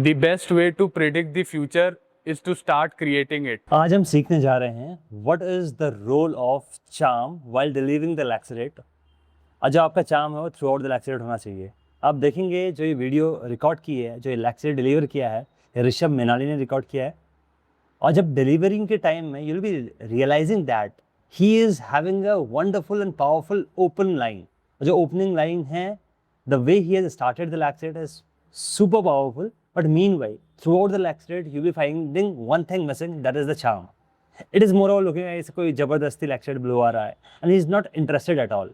The best way to predict the future is to start creating it. आज हम सीखने जा रहे हैं what is the role of charm while delivering the lecturette. और जो आपका चार्म है वो थ्रू आउट द लैक्सरेट होना चाहिए। आप देखेंगे जो ये वीडियो रिकॉर्ड की है, जो ये लैक्सरेट डिलीवर किया है, ये ऋषभ मेनाली ने रिकॉर्ड किया है। और जब डिलीवरिंग के टाइम में you will be realising that he is having a wonderful and powerful open line. जो ओपनिंग लाइन है, the way he has started the lecturette is super powerful, but meanwhile throughout the lactate you'll be finding one thing missing, that is the charm. It is more over looking at कोई जबरदस्ती lactate blow आ रहा है and he is not interested at all.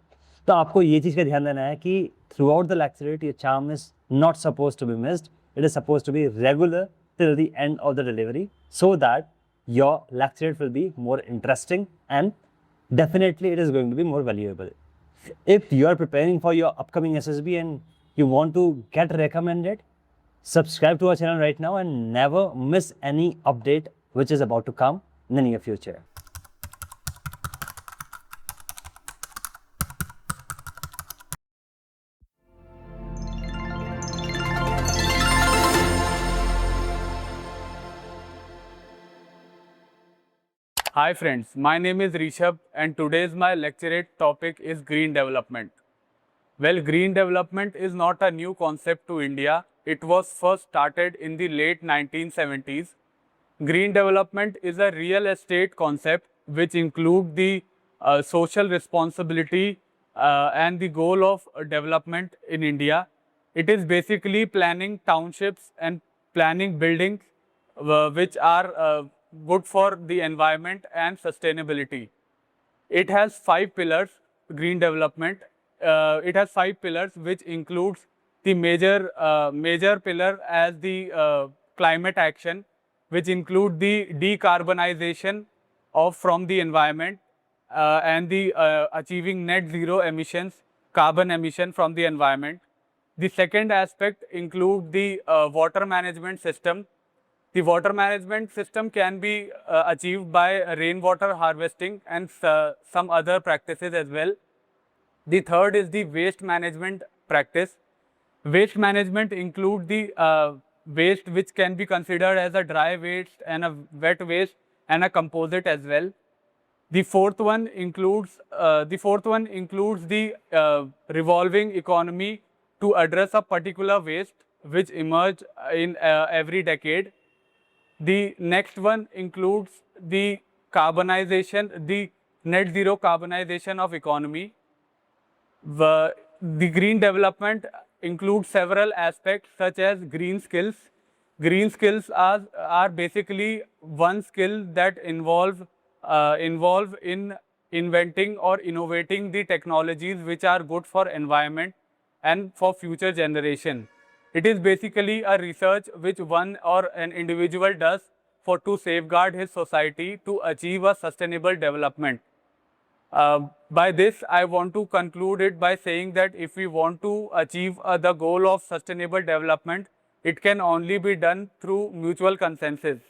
तो आपको ये चीज़ का ध्यान देना है कि throughout the lactate your charm is not supposed to be missed. It is supposed to be regular till the end of the delivery so that your lactate will be more interesting and definitely it is going to be more valuable. If you are preparing for your upcoming SSB and you want to get recommended, subscribe to our channel right now and never miss any update which is about to come in the near future. Hi friends, my name is Rishabh and today's my lecturate topic is green development. Well, green development is not a new concept to India. It was first started in the late 1970s. Green development is a real estate concept which include the social responsibility and the goal of development in India. It is basically planning townships and planning buildings which are good for the environment and sustainability. It has 5 pillars, green development. It has 5 pillars, which includes the major pillar as the climate action, which include the decarbonization from the environment and the achieving net zero emissions, carbon emission from the environment. The second aspect include the water management system. The water management system can be achieved by rainwater harvesting and some other practices as well. The third is the waste management practice. Waste management include the waste which can be considered as a dry waste and a wet waste and a composite as well. The fourth one includes the revolving economy to address a particular waste which emerge in every decade. The next one includes the carbonization, the net zero carbonization of economy. The green development includes several aspects such as green skills. Green skills are basically one skill that involve in inventing or innovating the technologies which are good for environment and for future generation. It is basically a research which one or an individual does to safeguard his society to achieve a sustainable development. By this, I want to conclude it by saying that if we want to achieve the goal of sustainable development, it can only be done through mutual consensus.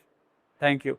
Thank you.